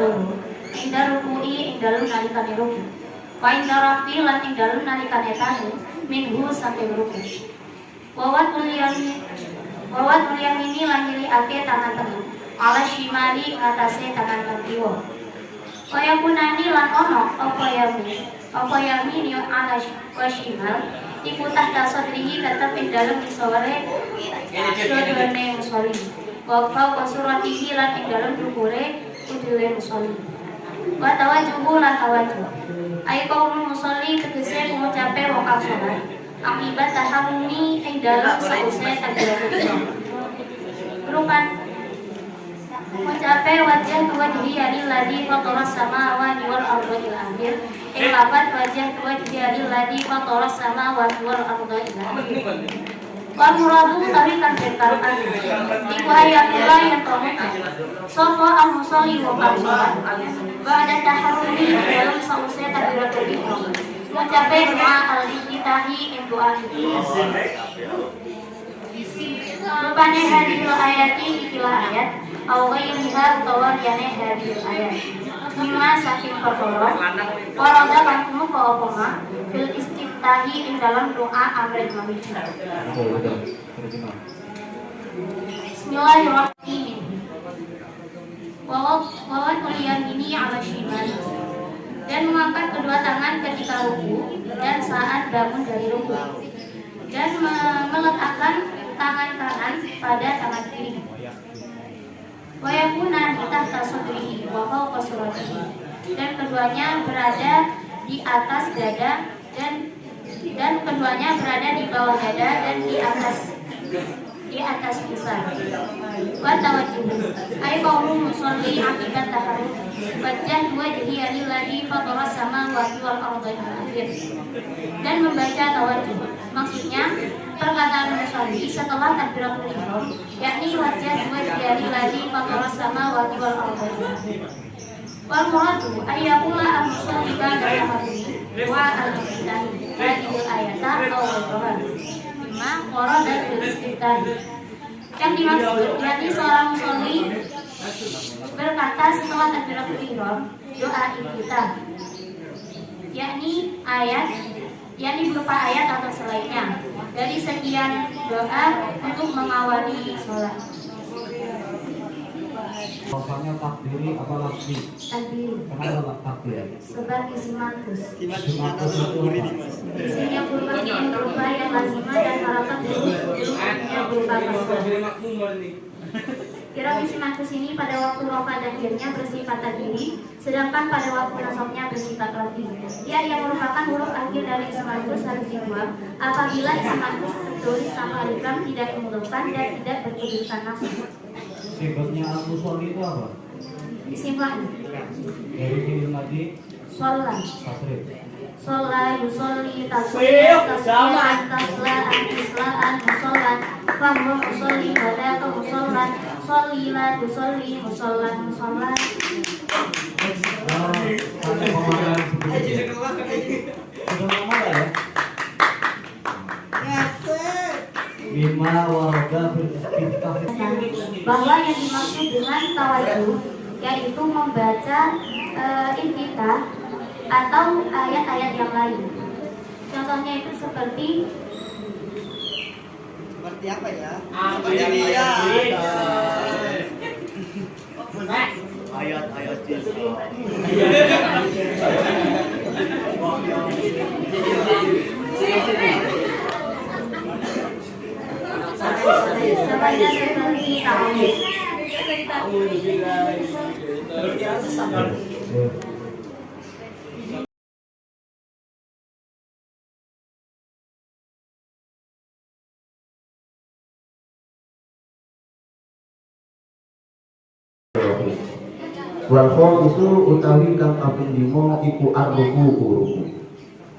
loro inda ruku'i ing dalem nalikane ruku wa inda rafi lan ing dalem nalikane tanu minhu saking ruku wawatul yamini lan nyiliake tangan tengah ala shimali ngatasi tangan kiwa kaya punani lan ono apa yamini ala shimal iku tahta sodrihi tetap ing dalem isore dodone musoli wa suratihi lan ing dalem dukure udile musoli wa tawajuhu lan tawajuh ai kaum musoli tegese ngucape wong kang salat akibat tahammumi ing dalem sause takbiratul ihram rupan mencapai wajah wajhi alladzi fatara samawati wal arda ila akhir lapat wajah wajhi alladzi fatara samawati wal arda ila akhir wa muradu tarikan bertarukan iku ayatullah yang tomukan sapa al-musalli wa qasara ba'da taharrumi dalam sause takbiratul ihram mencapai doa al-iftitahi ing doa rupane hadil ayati ikilah ayat awai lihat utawa liyane hadil ayat lima saking perkara waroda kangmu kaopoma fil istiftahi ing dalam doa amrin mamiji bismillahirrahmanirrahim wawat kuliah ini ala shimal dan mengangkat kedua tangan ketika ruku dan saat bangun dari ruku dan meletakkan tangan kanan pada tangan kiri. Wayakuna di tahta sudrihi wa fawqa suratihi dan keduanya berada di atas dada dan keduanya berada di bawah dada dan di atas pusar. Wa tawajjuh ay qaulun musalli akibat taharruk wajah wajhi alladzi fatara samawati wal arda akhir dan membaca tawajjuh maksudnya perkataan musalli setelah takbiratul ihram yakni wajah wajhi alladzi fatara samawati wal arda akhir wal muradu ayyakula al-musalli ba'da taharruk wa al-iftitahi hadhihi ayata aw al-quran lima warada fil istiftah yang dimaksud yakni seorang musalli berkata setelah takbiratul ihram doa iftitah yakni berupa ayat atau selainnya dari sekian doa untuk mengawali sholat. Rasanya takdiri apa lagi? Takdiri. Kenapa takdir? Sebab isimatus. Isinya Isinya berupa yang lazimah dan harakat yang berupa kasar. Kira isimatus ini pada waktu rofa dan jamnya bersifat takdiri, sedangkan pada waktu nasabnya bersifat lagi. Ia yang merupakan huruf akhir dari isimatus harus dibuang apabila isimatus tertulis tanpa alif tidak dimudahkan dan tidak berkedudukan nasab. Sifatnya al-musalli itu apa? Disimpulkan Dari fi'il madhi sholat tasrif. sholat yusolli tasliyan tasliyan taslaan islaan musollan fahuwa musolli badaka musollan shollilah tusolli musollan musollan. Ada pemahaman seperti itu. Sudah lama ya? Bima warga fil istiftah bahwa yang dimaksud dengan tawajuh yaitu membaca iftitah atau ayat-ayat yang lain. Contohnya itu seperti apa ya? Ayat-ayat sebanyak seperti tahun. Wal itu utawi kang kaping 5 iku ar-ruku.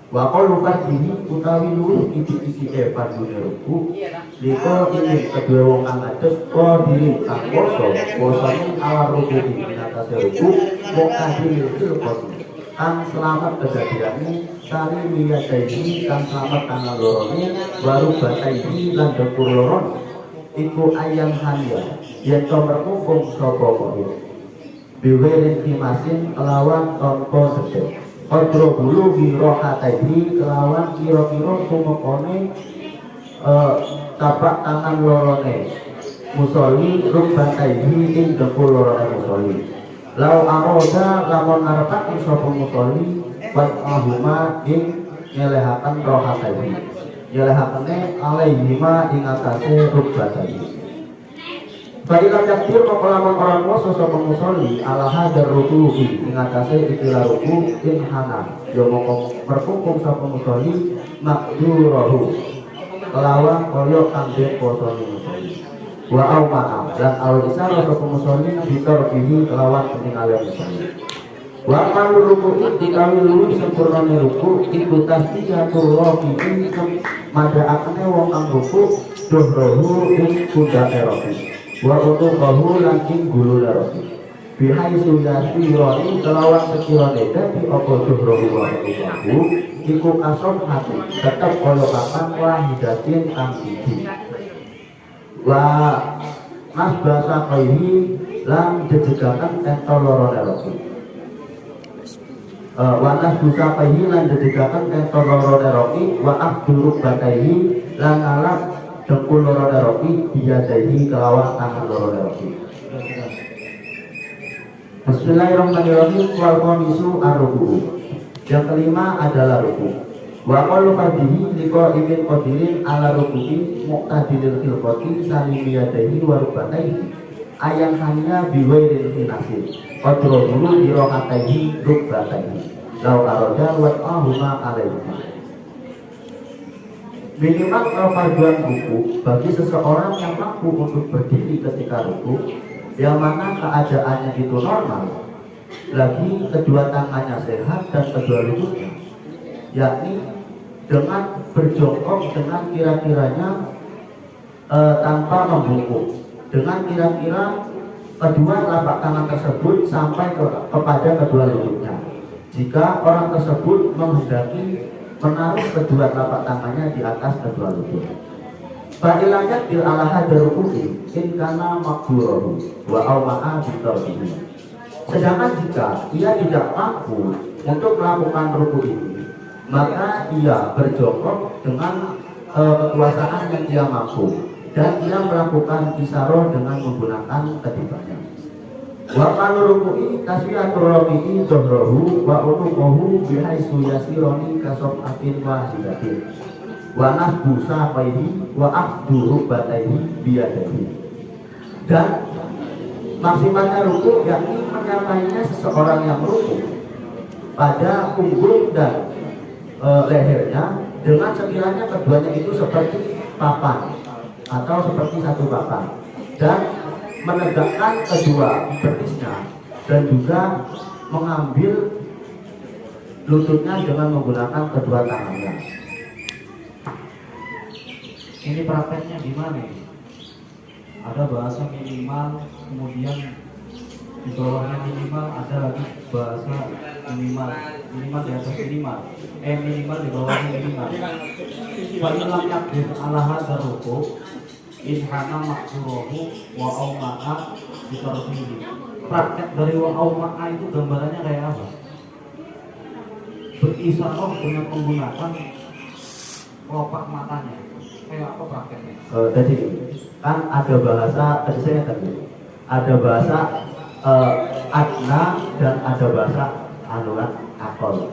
Wa qalu fardhi utawi lurus iki fardhu ruku. Liko ini kedua wong kang atus diri kang posone ala ruku ing atas ruku wong kadhe kang selamat kejadiane sari miyataini kang selamat kang lorone baru bataini lan dengkur loron iku ayam hanya yen to merkungkung sapa biwirin kimasin kelawan tonton sedek kontro bulu birohataihi kelawan kiro-kiro sumekone tapak tangan lorone musoli rukbataihi ing dengkul lorone musoli lau aroda lamun ngarepaken sapa musoli wat ahuma ing nyelehaken rohataihi nyelehakene alaihima ing atase rukbataihi. Fadilah yaktir mengkolaman orang tua sosok musoli alaha dan rukuhi mengatasi ikilah ruku in hana yang merkungkung sosok musoli makdurahu kelawan koyok kambing posoni musoli wa au ma'am dan al isar sosok musoli bitor bihi kelawan ketinggalan musoli wa malu ruku dikawin lulu sempurna ruku ikut tasbihatul rohi mada akane wong kang ruku dohrohu in kuda erofi wa untuk bahu langking gulu daroti bihai sundasi roni kelawan sekirone dadi opo dohrohu wa bahu iku kason hati tetap kolokakan wahidatin kang siji wa mas basa kaihi lan jejegakan entol loro daroti wanas busa kaihi lan jejegakan entol loro daroti wa abduruk bakaihi lan alak dengkul loro daroki biyadahi kelawan tangan loro daroki. Bismillahirrahmanirrahim. Wal qamisu ar-ruku. Yang kelima adalah ruku. Wa qalu fadhihi liko ibn qadirin ala ruku'i muqtadilil khilqati salimiyadahi wa rubataihi ayang hanya biwairil finasir qadro dulu dirokataihi rubataihi lau aroda wa ahuma alaihi. Minimal kewajiban ruku bagi seseorang yang mampu untuk berdiri ketika ruku yang mana keadaannya itu normal lagi kedua tangannya sehat dan kedua lututnya yakni dengan berjongkok dengan kira-kiranya tanpa membungkuk dengan kira-kira kedua telapak tangan tersebut sampai kepada kedua lututnya jika orang tersebut menghendaki menaruh kedua telapak tangannya di atas kedua lutut. Fadilannya bil alaha darukuhi in kana makdurahu wa awma'a bitarbihi. Sedangkan jika ia tidak mampu untuk melakukan ruku ini, maka ia berjongkok dengan kekuasaan yang dia mampu dan ia melakukan isaroh dengan menggunakan ketibanya. Wa qalu ruku'i tasbihatul rabi'i dhahrahu wa unuqahu bihaisu yasironi kasofatin wahidatin wa nasbu saqaihi wa afdu rukbataihi biyadihi. Dan maksimalnya ruku yakni menyampainya seseorang yang ruku pada punggung dan lehernya dengan sekiranya keduanya itu seperti papan atau seperti satu papan dan menegakkan kedua betisnya dan juga mengambil lututnya dengan menggunakan kedua tangannya. Ini prakteknya gimana? Ada bahasa minimal, kemudian di bawahnya minimal, ada lagi bahasa minimal di atas minimal, minimal di bawahnya minimal. Fadilah yakdir alaha daruku inhana maksurohu wa awma'a bitarbihi. Praktek dari wa awma'a itu gambarannya kayak apa? Berisaroh dengan menggunakan kelopak matanya. Kayak apa prakteknya? Jadi kan ada bahasa tadi saya tadi ada bahasa adna dan ada bahasa anulat akol.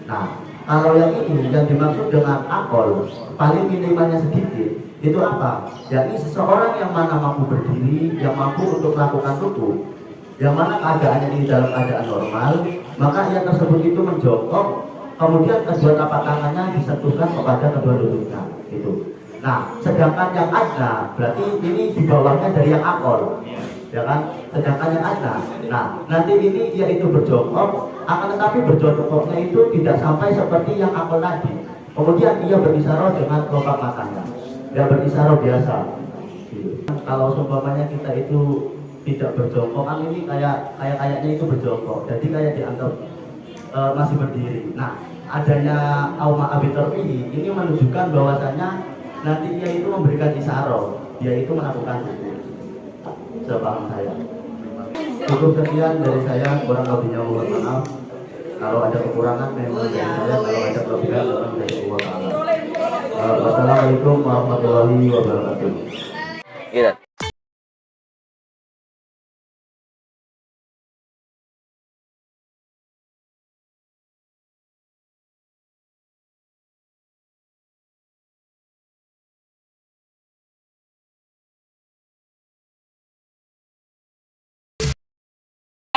Nah kalau yang ini yang dimaksud dengan akol paling minimalnya sedikit itu apa? Jadi seseorang yang mana mampu berdiri, yang mampu untuk melakukan ruku, yang mana keadaannya ini dalam keadaan normal, maka yang tersebut itu menjongkok, kemudian kedua telapak tangannya disentuhkan kepada kedua lututnya. Itu. Nah, sedangkan yang adna berarti ini di bawahnya dari yang akol, ya kan? Sedangkan yang adna. Nah, nanti ini yaitu berjongkok, akan tetapi berjongkoknya itu tidak sampai seperti yang akol tadi. Kemudian ia berisaroh dengan kelopak matanya. Ya berisaroh biasa. Kalau seumpamanya kita itu tidak berjongkok, kan ini kayaknya itu berjongkok. Jadi kayak dianggap masih berdiri. Nah, adanya auma abitarbihi ini menunjukkan bahwasanya nanti dia itu memberikan isaroh, dia itu melakukan itu. Sepaham saya. Cukup sekian dari saya, kurang lebihnya mohon maaf. Kalau ada kekurangan memang dari saya, kalau ada kelebihan memang dari Allah Ta'ala. Wassalamualaikum warahmatullahi wabarakatuh. Iya.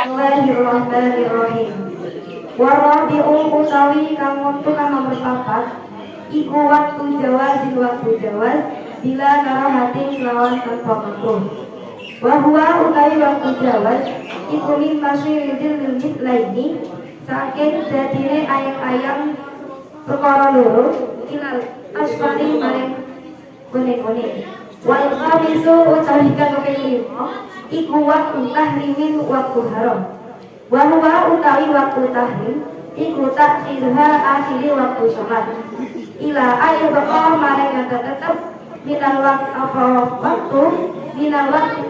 Bismillahirrahmanirrahim. Warabi'u utawi kang wektu kang nomor 4 iku waktu jawaz bila karahatin lawan tanpa makruh. Wa huwa utawi waktu jawaz iku min masyridil limit laini saking dadine ayang-ayang perkara loro ilal asfali maring kone-kone. Wal khamisu utawi kang kelima iku waktu tahrimin waktu haram. Wa huwa utawi waktu tahrim iku takhirha akhiri waktu sholat ila ayu baqa maring tetep minal waktu minal waktu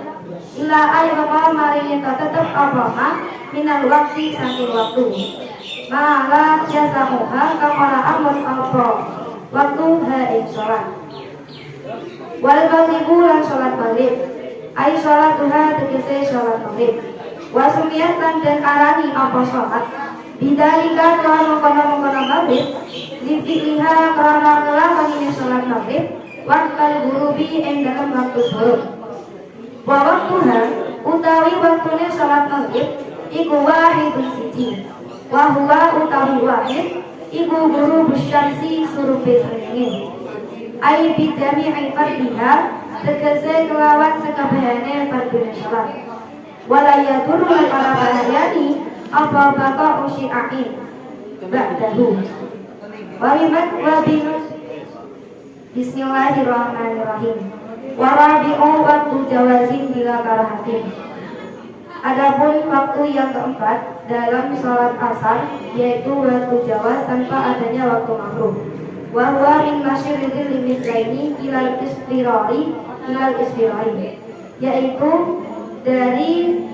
ila ayu baqa maring tetep apa minal waktu saking waktu mala jazamuha kang ora amun apa waktu ha ing sholat wal magribu lan sholat maghrib ai sholat duha tegese sholat maghrib wa sumiyat lan den arani apa sholat bidalika kalau mengkono maghrib lifi'liha karena ngelawan sholat maghrib waktu gurubi ing dalam waktu subuh wa waktuha utawi waktune sholat maghrib iku wahidun siji wa huwa utawi wahid iku guru bisyamsi surupe srengenge ai bidami fardiha tegese kelawan sekabehane fardune sholat walaya turu para bahayani apa baka usyi'ain ba'dahu warimat wabin. Bismillahirrahmanirrahim. Warabi'u waktu jawazin bila karahatin. Adapun waktu yang keempat dalam sholat asar yaitu waktu jawaz tanpa adanya waktu makruh. Wa huwa min masyridil limit laini ilal istirari yaitu dari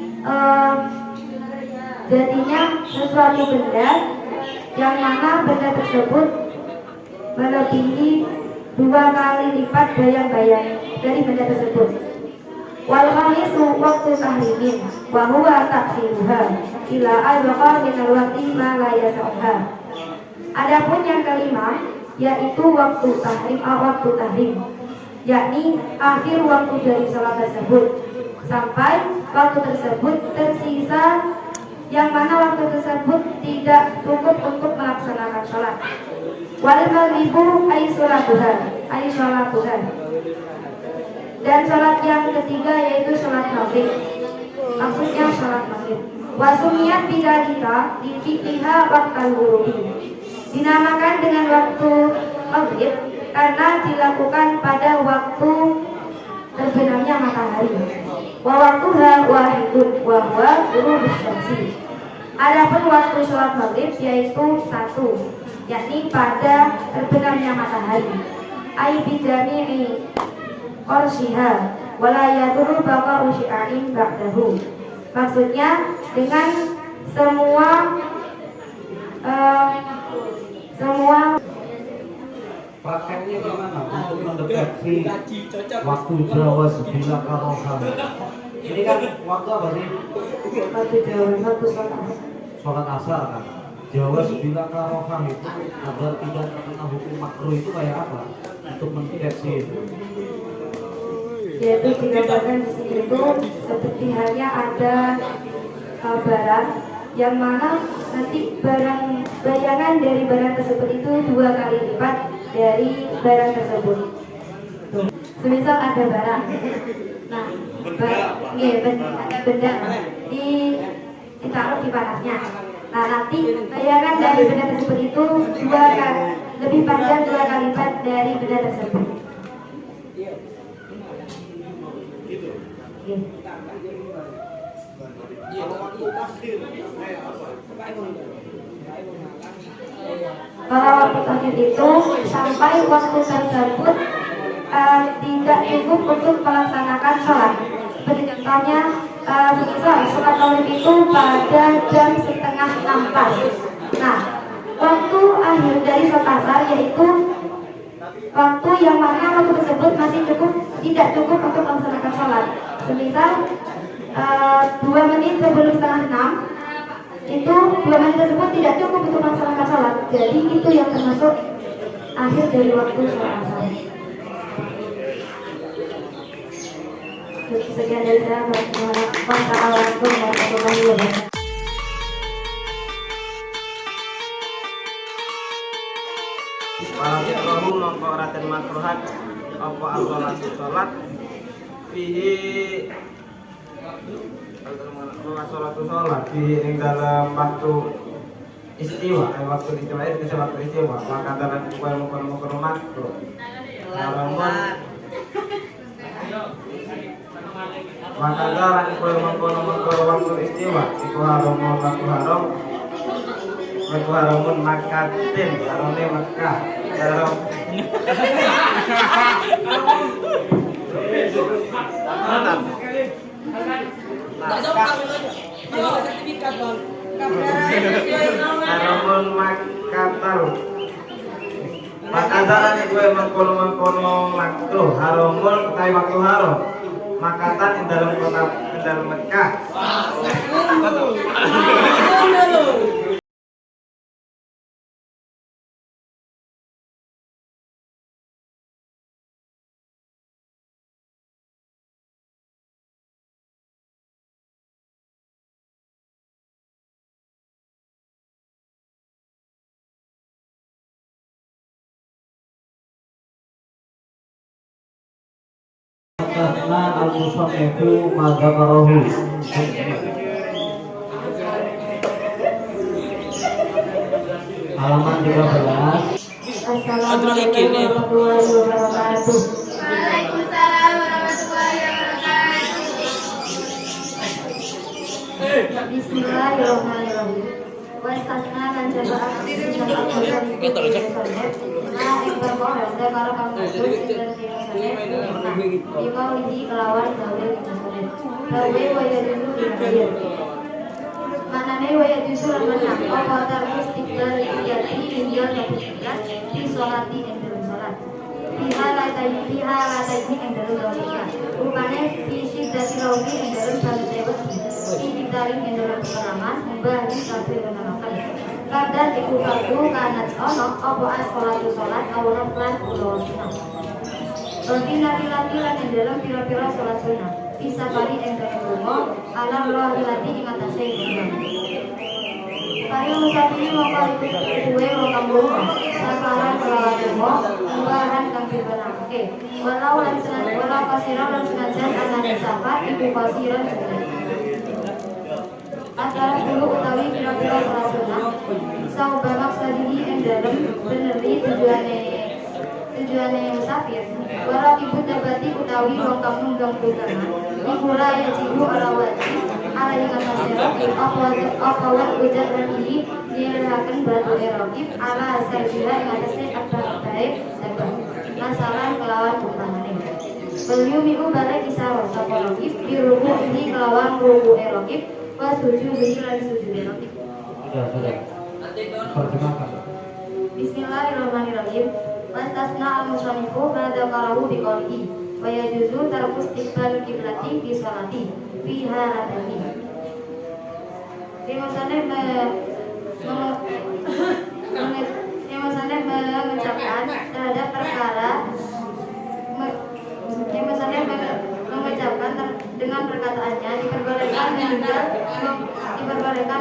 jadinya sesuatu benda yang mana benda tersebut melebihi 2 kali lipat bayang-bayang dari benda tersebut. Wal khamisu waktu tahrimin wa huwa takhiruha ila al-baqa min al-waqti ma la yasauha. Adapun yang kelima yaitu waktu tahrim yakni akhir waktu dari salat tersebut sampai waktu tersebut tersisa yang mana waktu tersebut tidak cukup untuk melaksanakan sholat. Wal maghribu ay sholatuha dan sholat yang ketiga yaitu sholat maghrib, maksudnya sholat maghrib. Wasumiyat bidalika di fiqhiha waqtal ghurubi, dinamakan dengan waktu maghrib karena dilakukan pada waktu terbenamnya matahari. Wa waktuha wahidun wa huwa ghurubus syamsi. Adapun waktu sholat maghrib yaitu 1, yakni pada terbenamnya matahari. Ai bidami'i qorshiha wala yadurru baqa usyi'ain ba'dahu. Maksudnya dengan semua prakteknya gimana untuk mendeteksi waktu jawaz bila karoha? Ini kan waktu apa sih? Waktu jawaz waktu Sholat asar kan. Jawaz bila karoha itu agar tidak terkena hukum makruh itu kayak apa? Untuk mendeteksi itu. Yaitu digambarkan di sini itu seperti halnya ada barang yang mana nanti bayangan dari barang tersebut itu 2 kali lipat dari barang tersebut. Semisal ada barang, nah, ada benda ditaruh di panasnya. Nah, nanti bayangan dari benda tersebut itu 2 kali lebih panjang 2 kali lipat dari benda tersebut. Kalau waktu takhir itu sampai waktu tersebut tidak cukup untuk melaksanakan sholat. Seperti contohnya semisal sholat maghrib itu pada jam setengah 6 pas. Nah, waktu akhir dari sholat asar yaitu waktu yang mana waktu tersebut masih tidak cukup untuk melaksanakan sholat. Semisal 2 menit sebelum setengah 6 itu 2 menit tersebut tidak cukup untuk melaksanakan sholat. Jadi itu yang termasuk akhir dari waktu sholat asar. Sekian dari saya. Wassalamualaikum warahmatullahi wabarakatuh. Walaupun mongko raten makruhat apa as-sholatu sholat fihi as-sholatu sholat fihi ing dalam waktu istiwa waktu istiwa itu bisa waktu istiwa maka dalam kue mengkono makruh haramun maka dalam kue mengkono waktu istiwa iku haramun waktu haramun makatin harone Mekah haram haramun makatal maka dalam kue mengkono makruh haramun kai waktu haram makatan di dalam kota di dalam Mekah. Karena al-musannifu madzakarahu halaman 13. Assalamualaikum warahmatullahi wabarakatuh. Waalaikumsalam warahmatullahi wabarakatuh. Bismillahirrahmanirrahim. Wastasna lan jamaah sinten al-Qur'an nah ing perkara para kamutus sinten dikaulihi kelawan gawe gawe waya dulu dikaya manane waya justru lan menang apa terus istiqlal iyati hingga kebutuhan di sholati ing dalam sholat fiha latai ing dalam logika rupane visi dati logi ing dalam salat ditaring ing dalam pengalaman mbah di kabeh menamakan kadang iku fardu kanat ono apa as-sholatu sholat awal lan utawa sunah bagi laki-laki lan ing dalam pira-pira sholat sunah bisa kali ing dalam rumah alam laki-laki ing atase kali musafiri mongko kuwe wong kampung sasaran kelawan rumah bahan kang dibenake walau kasiran lan senajan anane safar iku kasiran antara dulu utawi kira-kira sholat sunah sauba maksadihi yang dalam benerli tujuane musafir walau ibu dabati utawi wong kang nunggang bukangan ikula ya jibu ala wajib ala yang masyarakat apa wak ujar lagi dilakukan batu erokib ala asal bila yang atasnya akbar baik dapat masalah kelawan bukangan Beliumiku balik isyarat sakologib diruku ini kelawan ruku erokib pas sujud beri lagi sujud erokib. Sudah. Terjemahkan. Bismillahirrahmanirrahim. Wastasna al-musannifu ba'da qarahu biqaulihi wa yajuzu tarku istiqbal qiblati fi sholati fi halatani. Mengucapkan terhadap perkara mengucapkan dengan perkataannya diperbolehkan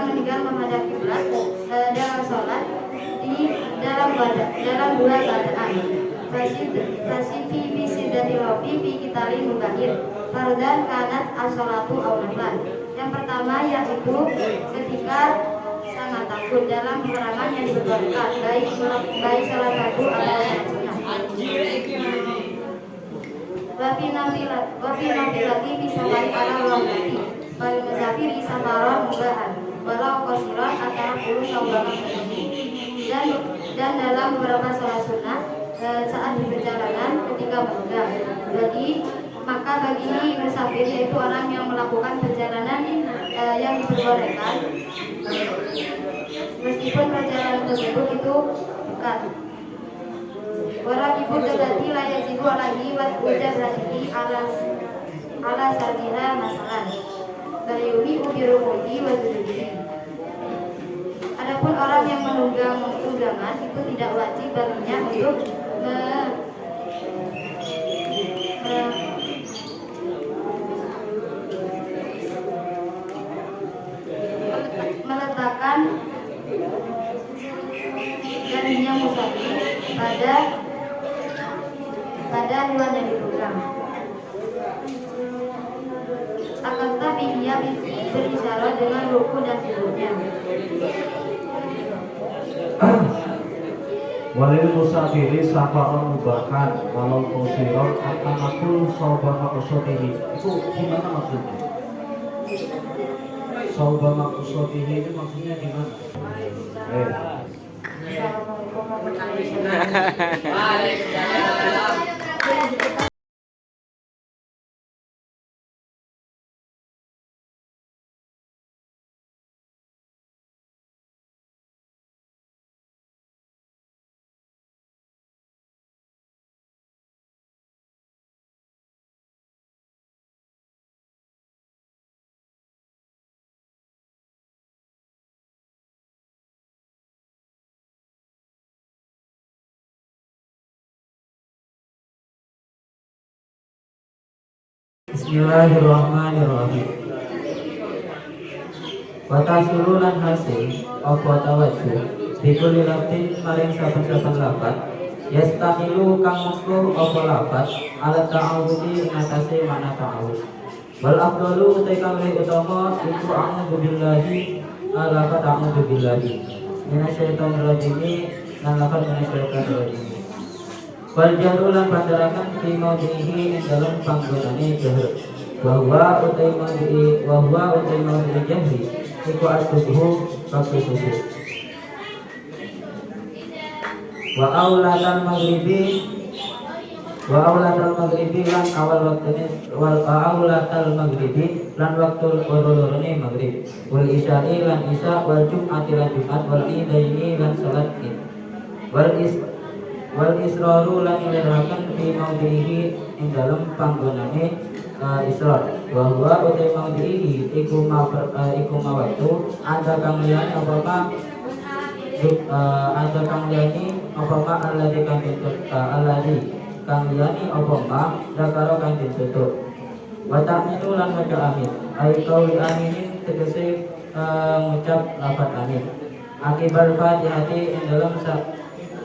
meninggal menghadap kiblat dalam sholat dalam dua keadaan. Fasifi bisidati rofi fi kitali mubahir fardan kanat as-sholatu awnalan. Yang pertama yaitu ketika sangat takut dalam peperangan yang diperbolehkan baik salah satu atau sunnah. Wafi nafilati bisa balik ala wajib balik musafiri samaron mubahan walau kosiron antara puluh saubangan dan dalam beberapa sholat sunnah saat di perjalanan ketika menunggang maka bagi musafir yaitu orang yang melakukan perjalanan yang diperbolehkan meskipun perjalanan tersebut itu dekat. Orang ibu terganti layak jibu alaihi wa ujar berarti ala sabila masalah dari ubirumudi wa zulubi. Adapun orang yang menunggang undangan itu tidak wajib baginya untuk meletakkan jadinya musafir pada hewan yang diprogram. Akan tetapi ia berisyarat dengan ruku dan sujudnya. Walil musafiri safaron mubahan walau kusiron akan makul saubama usotihi. Itu gimana maksudnya? Saubama usotihi itu maksudnya gimana? Assalamualaikum warahmatullahi wabarakatuh. Bismillahirrahmanirrahim. Watasilulan hasil apa tawajjuh bikuli laftin maring saben-saben lafat yastamilu kang mengko apa lafat ala ta'awudi ing atase mana ta'awud. Wal afdalu utai kang luwih utama iku a'udzu billahi lafat a'udzu billahi minasyaitonir rajim lan lafat minasyaitonir rajim. Wal jahru lan pandharaken fi maudhihi ing dalem panggonane jahr. Wa utai maudhi jahri iku as-subuh waktu subuh. Wa aulatal maghribi lan awal waktune wal aulatal maghribi lan waktu loro-lorone maghrib. Wal isya'i lan isya wal jum'ati lan jumat wal idaini lan salat id. Wal israru lan ilhakan fi maudhihi ing dalem panggonane israr. Wa huwa utai maudhihi iku mawatu ada kang liyane apa ma ada kang liyane apa ma alladzi kang alladzi kang liyane apa ma zakaro kang ditutup. Wa ta'minu lan maca amin ai qauli aminin tegese ngucap lafaz amin. Akibat Fatihati ing dalam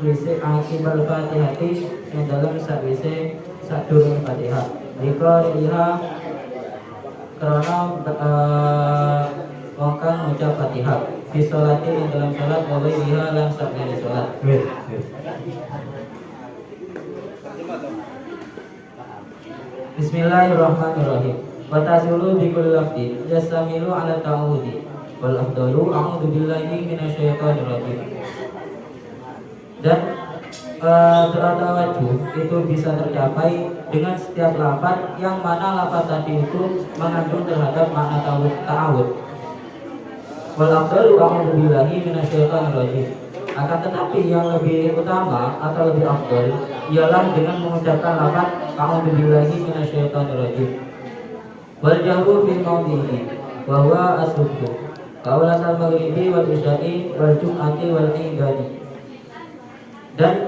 wise akibal Fatihati yang dalam sakwise sadurunge Fatihah. Rika iha karena wong kang ngucap Fatihah fi sholati ing dalam salat wa iha lan sakwise salat. Bismillahirrahmanirrahim. Wa tasulu bi kulli lafdin yastamilu ala ta'awudi wal afdalu a'udzu billahi minasyaitonir rajim. Dan doa tawajjuh itu bisa tercapai dengan setiap lafaz yang mana lafaz tadi itu mengandung terhadap makna ta'awud. Wal afdalu a'udzu billahi minasyaitonir rajim. Akan tetapi yang lebih utama atau lebih afdal ialah dengan mengucapkan lafaz a'udzu billahi minasyaitonir rajim. Wal jahru fi maudhihi wa huwa as-subh. Qaulatul maghribi wal isya'i wal jum'ati wal idani. Dan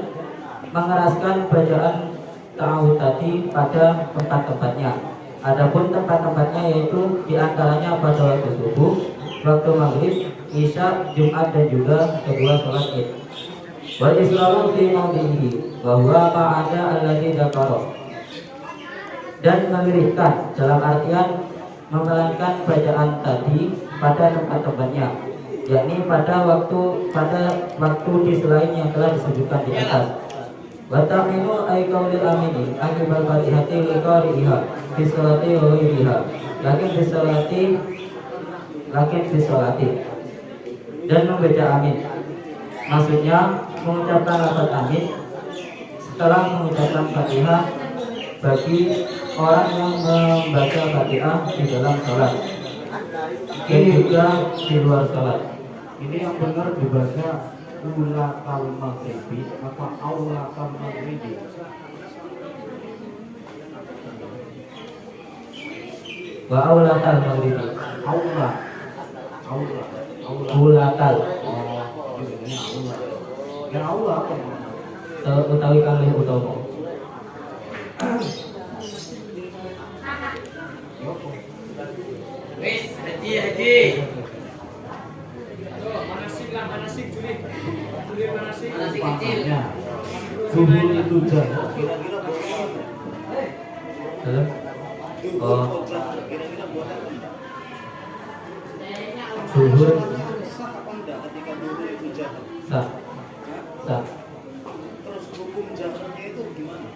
mengeraskan bacaan ta'awud tadi pada tempat-tempatnya. Adapun tempat-tempatnya yaitu diantaranya pada waktu subuh, waktu maghrib, isya, jumat dan juga kedua sholat id. Wal israru fi maudhihi wa huwa ma'ada alladzi dzakara. Dan mengirimkan dalam artian memelankan bacaan tadi pada tempat-tempatnya, yakni pada waktu di selain yang telah disebutkan di atas. Wa ta'minu ay qaulil amini akibal Fatihati li qari'iha fi sholati wa ghairiha lakin fi sholati dan membaca amin, maksudnya mengucapkan lafaz amin setelah mengucapkan Fatihah bagi orang yang membaca Fatihah di dalam sholat. dan juga di luar sholat. Ini yang benar dibaca ulatal maghribi apa aulatal maghribi? Wa aulatal maghribi. Aula. Aula. Aula. Ulatal. Oh, ini aula. Yang aula apa? Utawi kang luwih utama. Umpamanya zuhur itu jahat. Kira-kira buat apa? Terus? Oh, Kira-kira buat apa? zuhur Sah apa enggak ketika dulu itu jahat? sah. Sah. Terus hukum jahatnya itu gimana?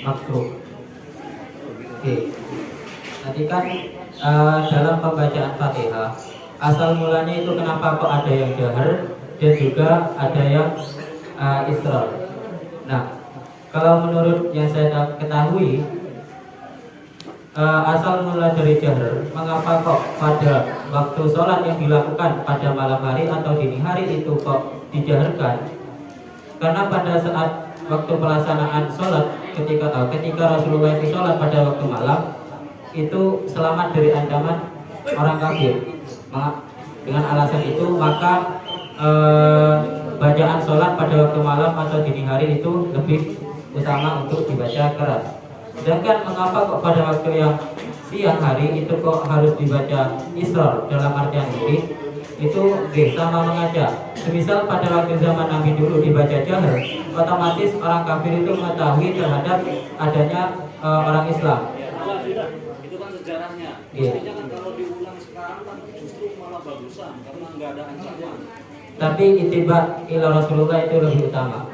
Makruh. Oke. Nanti kan dalam pembacaan Fatihah asal mulanya itu kenapa kok ada yang jahar dan juga ada yang israr. Nah, kalau menurut yang saya ketahui asal mula dari jahar, mengapa kok pada waktu sholat yang dilakukan pada malam hari atau dini hari itu kok dijaharkan? Karena pada saat waktu pelaksanaan sholat ketika Rasulullah itu sholat pada waktu malam itu selamat dari ancaman orang kafir. Dengan alasan itu maka bacaan sholat pada waktu malam atau dini hari itu lebih utama untuk dibaca keras. Sedangkan mengapa kok pada waktu yang siang hari itu kok harus dibaca israr dalam artian ini? Itu sama mengaca. Semisal pada waktu zaman Nabi dulu dibaca jahar, otomatis orang kafir itu mengetahui terhadap adanya orang Islam. Itu kan sejarahnya. Iya. Mestinya kan kalau diulang sekarang kan justru malah bagusan karena nggak ada ancaman. Tapi ittiba ila Rasulullah itu lebih utama.